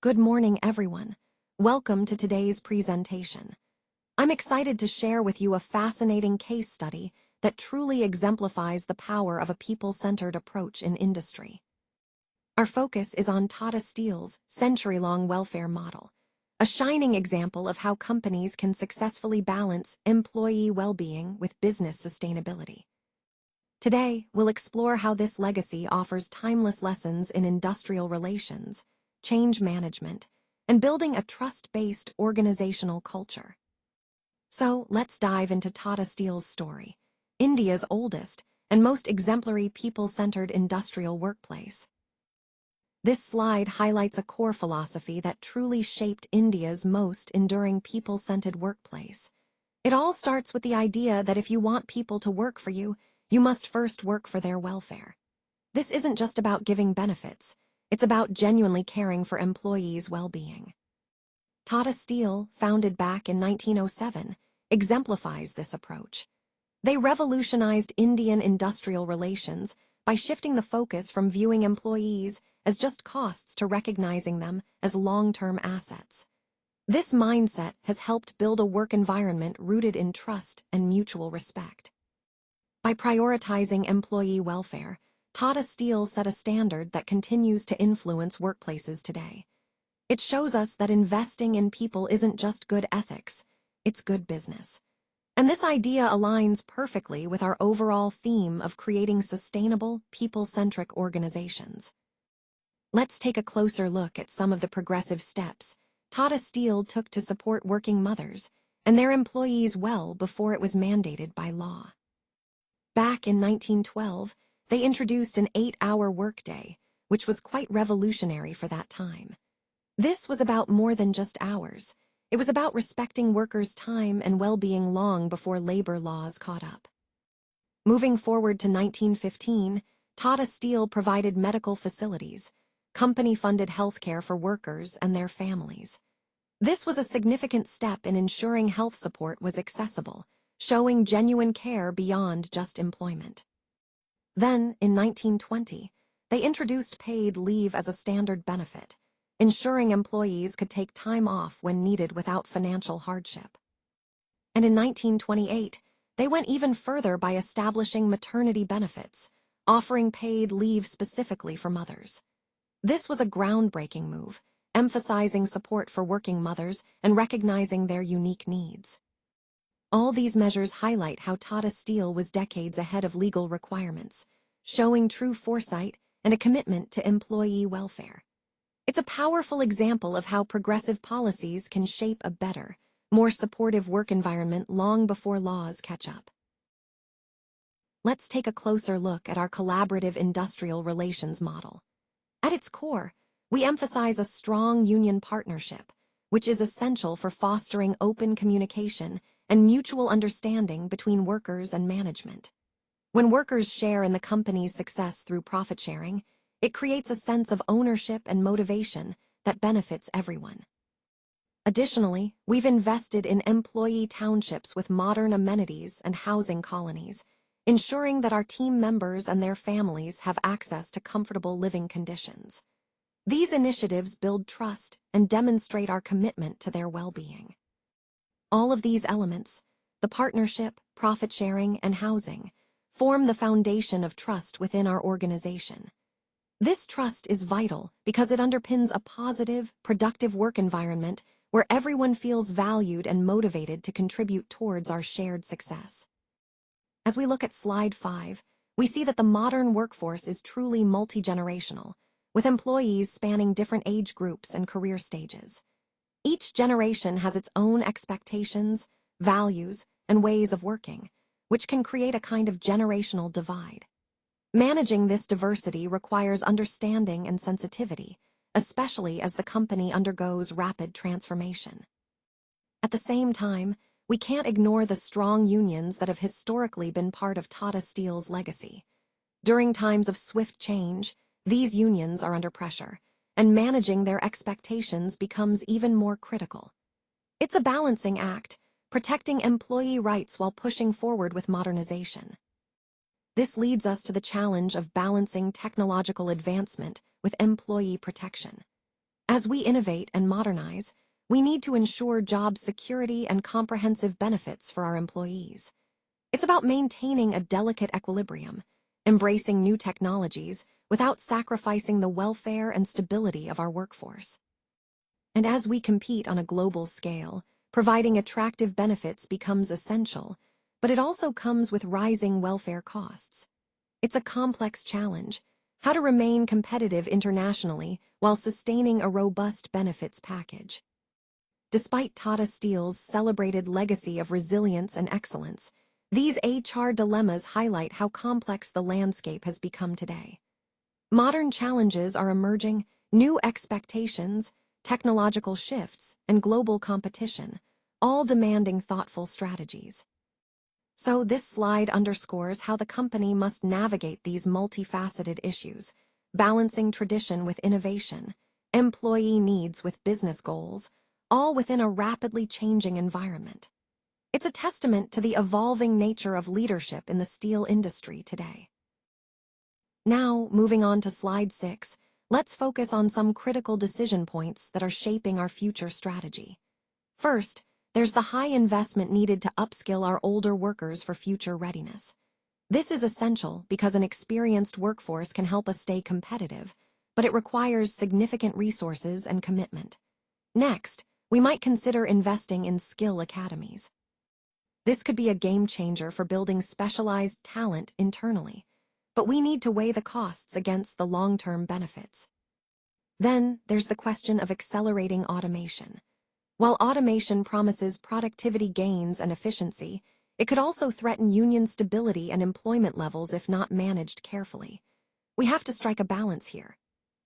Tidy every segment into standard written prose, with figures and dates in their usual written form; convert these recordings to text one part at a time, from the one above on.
Good morning, everyone. Welcome to today's presentation. I'm excited to share with you a fascinating case study that truly exemplifies the power of a people-centered approach in industry. Our focus is on Tata Steel's century-long welfare model, a shining example of how companies can successfully balance employee well-being with business sustainability. Today, we'll explore how this legacy offers timeless lessons in industrial relations, change management, and building a trust-based organizational culture. So let's dive into Tata Steel's story, India's oldest and most exemplary people-centered industrial workplace. This slide highlights a core philosophy that truly shaped India's most enduring people-centered workplace. It all starts with the idea that if you want people to work for you, you must first work for their welfare. This isn't just about giving benefits. It's about genuinely caring for employees' well-being. Tata Steel, founded back in 1907, exemplifies this approach. They revolutionized Indian industrial relations by shifting the focus from viewing employees as just costs to recognizing them as long-term assets. This mindset has helped build a work environment rooted in trust and mutual respect. By prioritizing employee welfare, Tata Steel set a standard that continues to influence workplaces today. It shows us that investing in people isn't just good ethics, it's good business. And this idea aligns perfectly with our overall theme of creating sustainable, people-centric organizations. Let's take a closer look at some of the progressive steps Tata Steel took to support working mothers and their employees well before it was mandated by law. Back in 1912, they introduced an 8-hour workday, which was quite revolutionary for that time. This was about more than just hours. It was about respecting workers' time and well-being long before labor laws caught up. Moving forward to 1915, Tata Steel provided medical facilities, company-funded healthcare for workers and their families. This was a significant step in ensuring health support was accessible, showing genuine care beyond just employment. Then, in 1920, they introduced paid leave as a standard benefit, ensuring employees could take time off when needed without financial hardship. And in 1928, they went even further by establishing maternity benefits, offering paid leave specifically for mothers. This was a groundbreaking move, emphasizing support for working mothers and recognizing their unique needs. All these measures highlight how Tata Steel was decades ahead of legal requirements, showing true foresight and a commitment to employee welfare. It's a powerful example of how progressive policies can shape a better, more supportive work environment long before laws catch up. Let's take a closer look at our collaborative industrial relations model. At its core, we emphasize a strong union partnership, which is essential for fostering open communication and mutual understanding between workers and management. When workers share in the company's success through profit sharing, it creates a sense of ownership and motivation that benefits everyone. Additionally, we've invested in employee townships with modern amenities and housing colonies, ensuring that our team members and their families have access to comfortable living conditions. These initiatives build trust and demonstrate our commitment to their well-being. All of these elements, the partnership, profit sharing, and housing, form the foundation of trust within our organization. This trust is vital because it underpins a positive, productive work environment where everyone feels valued and motivated to contribute towards our shared success. As we look at slide 5, we see that the modern workforce is truly multi-generational, with employees spanning different age groups and career stages. Each generation has its own expectations, values, and ways of working, which can create a kind of generational divide. Managing this diversity requires understanding and sensitivity, especially as the company undergoes rapid transformation. At the same time, we can't ignore the strong unions that have historically been part of Tata Steel's legacy. During times of swift change, these unions are under pressure, and managing their expectations becomes even more critical. It's a balancing act, protecting employee rights while pushing forward with modernization. This leads us to the challenge of balancing technological advancement with employee protection. As we innovate and modernize, we need to ensure job security and comprehensive benefits for our employees. It's about maintaining a delicate equilibrium, embracing new technologies without sacrificing the welfare and stability of our workforce. And as we compete on a global scale, providing attractive benefits becomes essential, but it also comes with rising welfare costs. It's a complex challenge: how to remain competitive internationally while sustaining a robust benefits package. Despite Tata Steel's celebrated legacy of resilience and excellence, these HR dilemmas highlight how complex the landscape has become today. Modern challenges are emerging: new expectations, technological shifts, and global competition, all demanding thoughtful strategies. So this slide underscores how the company must navigate these multifaceted issues, balancing tradition with innovation, employee needs with business goals, all within a rapidly changing environment. It's a testament to the evolving nature of leadership in the steel industry today. Now, moving on to slide 6, let's focus on some critical decision points that are shaping our future strategy. First, there's the high investment needed to upskill our older workers for future readiness. This is essential because an experienced workforce can help us stay competitive, but it requires significant resources and commitment. Next, we might consider investing in skill academies. This could be a game changer for building specialized talent internally, but we need to weigh the costs against the long-term benefits. Then, there's the question of accelerating automation. While automation promises productivity gains and efficiency, it could also threaten union stability and employment levels if not managed carefully. We have to strike a balance here.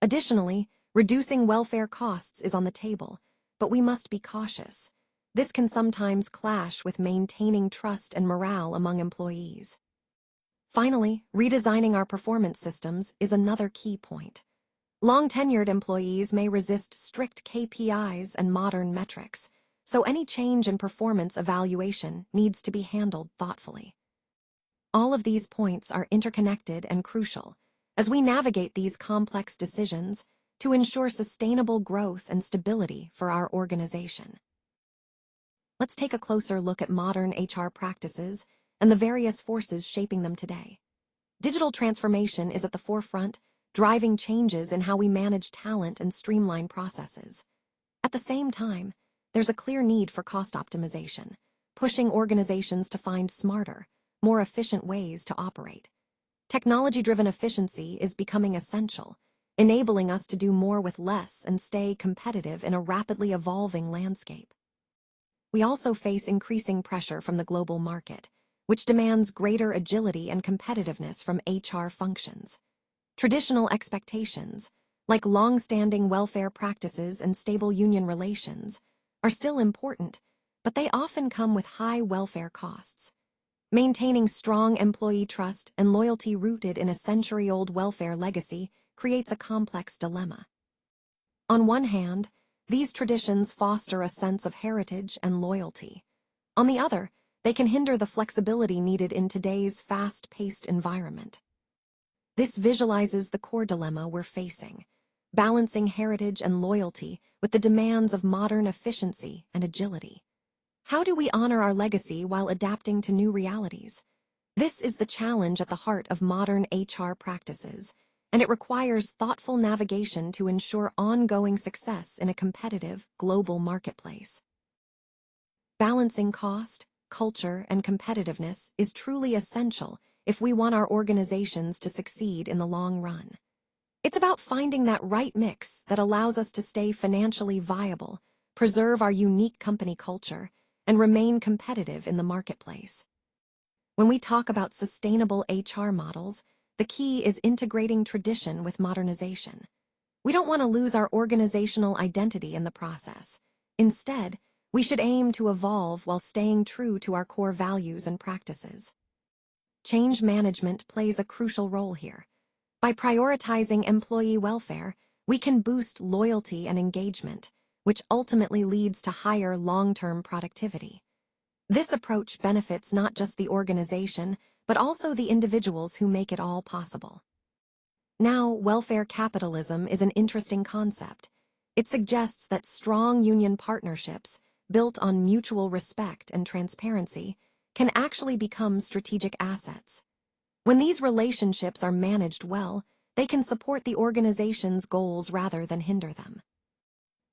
Additionally, reducing welfare costs is on the table, but we must be cautious. This can sometimes clash with maintaining trust and morale among employees. Finally, redesigning our performance systems is another key point. Long-tenured employees may resist strict KPIs and modern metrics, so any change in performance evaluation needs to be handled thoughtfully. All of these points are interconnected and crucial as we navigate these complex decisions to ensure sustainable growth and stability for our organization. Let's take a closer look at modern HR practices and the various forces shaping them today. Digital transformation is at the forefront, driving changes in how we manage talent and streamline processes. At the same time, there's a clear need for cost optimization, pushing organizations to find smarter, more efficient ways to operate. Technology-driven efficiency is becoming essential, enabling us to do more with less and stay competitive in a rapidly evolving landscape. We also face increasing pressure from the global market, which demands greater agility and competitiveness from HR functions. Traditional expectations, like long-standing welfare practices and stable union relations, are still important, but they often come with high welfare costs. Maintaining strong employee trust and loyalty rooted in a century-old welfare legacy creates a complex dilemma. On one hand, these traditions foster a sense of heritage and loyalty. On the other, they can hinder the flexibility needed in today's fast-paced environment. This visualizes the core dilemma we're facing: balancing heritage and loyalty with the demands of modern efficiency and agility. How do we honor our legacy while adapting to new realities? This is the challenge at the heart of modern HR practices, and it requires thoughtful navigation to ensure ongoing success in a competitive, global marketplace. Balancing cost, culture, and competitiveness is truly essential if we want our organizations to succeed in the long run. It's about finding that right mix that allows us to stay financially viable, preserve our unique company culture, and remain competitive in the marketplace. When we talk about sustainable HR models, the key is integrating tradition with modernization. We don't want to lose our organizational identity in the process. Instead, we should aim to evolve while staying true to our core values and practices. Change management plays a crucial role here. By prioritizing employee welfare, we can boost loyalty and engagement, which ultimately leads to higher long-term productivity. This approach benefits not just the organization, but also the individuals who make it all possible. Now, welfare capitalism is an interesting concept. It suggests that strong union partnerships, built on mutual respect and transparency, can actually become strategic assets. When these relationships are managed well, they can support the organization's goals rather than hinder them.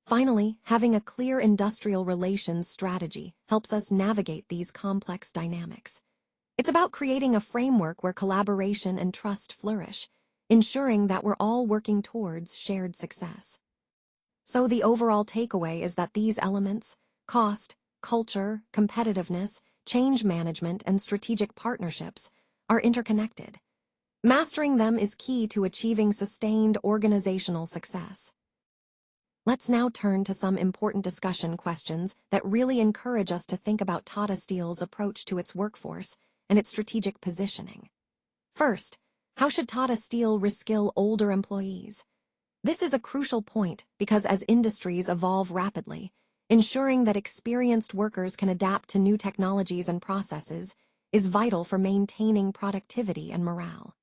Finally, having a clear industrial relations strategy helps us navigate these complex dynamics. It's about creating a framework where collaboration and trust flourish, ensuring that we're all working towards shared success. So the overall takeaway is that these elements, cost, culture, competitiveness, change management, and strategic partnerships, are interconnected. Mastering them is key to achieving sustained organizational success. Let's now turn to some important discussion questions that really encourage us to think about Tata Steel's approach to its workforce and its strategic positioning. First, how should Tata Steel reskill older employees? This is a crucial point because as industries evolve rapidly, ensuring that experienced workers can adapt to new technologies and processes is vital for maintaining productivity and morale.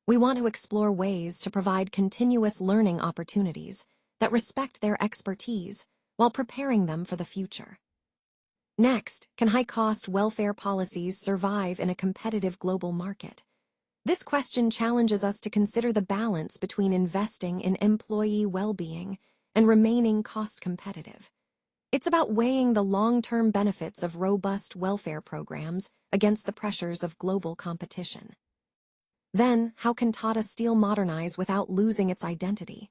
We want to explore ways to provide continuous learning opportunities that respect their expertise while preparing them for the future. Next, can high-cost welfare policies survive in a competitive global market? This question challenges us to consider the balance between investing in employee well-being and remaining cost-competitive. It's about weighing the long-term benefits of robust welfare programs against the pressures of global competition. Then, how can Tata Steel modernize without losing its identity?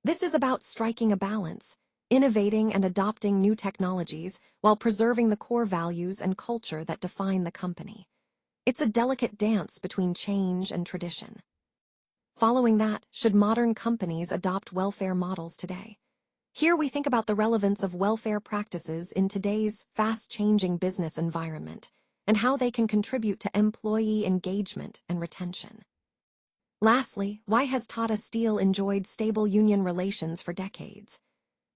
This is about striking a balance, innovating and adopting new technologies while preserving the core values and culture that define the company. It's a delicate dance between change and tradition. Following that, should modern companies adopt welfare models today? Here we think about the relevance of welfare practices in today's fast-changing business environment and how they can contribute to employee engagement and retention. Lastly, why has Tata Steel enjoyed stable union relations for decades?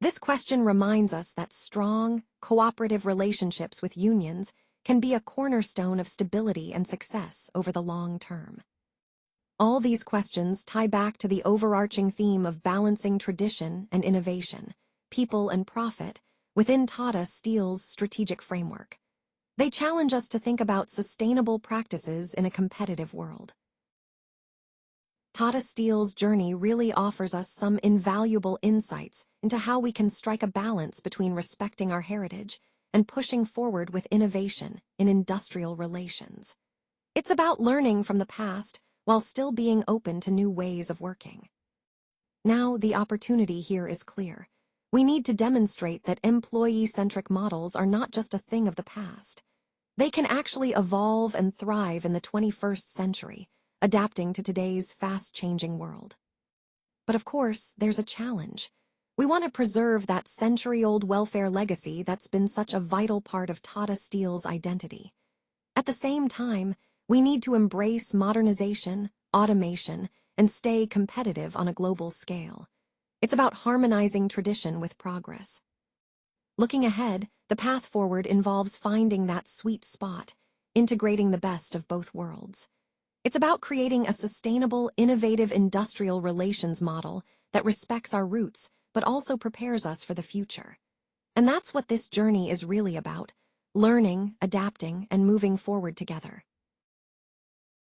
This question reminds us that strong, cooperative relationships with unions can be a cornerstone of stability and success over the long term. All these questions tie back to the overarching theme of balancing tradition and innovation, people and profit, within Tata Steel's strategic framework. They challenge us to think about sustainable practices in a competitive world. Tata Steel's journey really offers us some invaluable insights into how we can strike a balance between respecting our heritage and pushing forward with innovation in industrial relations. It's about learning from the past while still being open to new ways of working. Now, the opportunity here is clear. We need to demonstrate that employee-centric models are not just a thing of the past. They can actually evolve and thrive in the 21st century, adapting to today's fast-changing world. But of course, there's a challenge. We want to preserve that century-old welfare legacy that's been such a vital part of Tata Steel's identity. At the same time, we need to embrace modernization, automation, and stay competitive on a global scale. It's about harmonizing tradition with progress. Looking ahead, the path forward involves finding that sweet spot, integrating the best of both worlds. It's about creating a sustainable, innovative industrial relations model that respects our roots but also prepares us for the future. And that's what this journey is really about: learning, adapting, and moving forward together.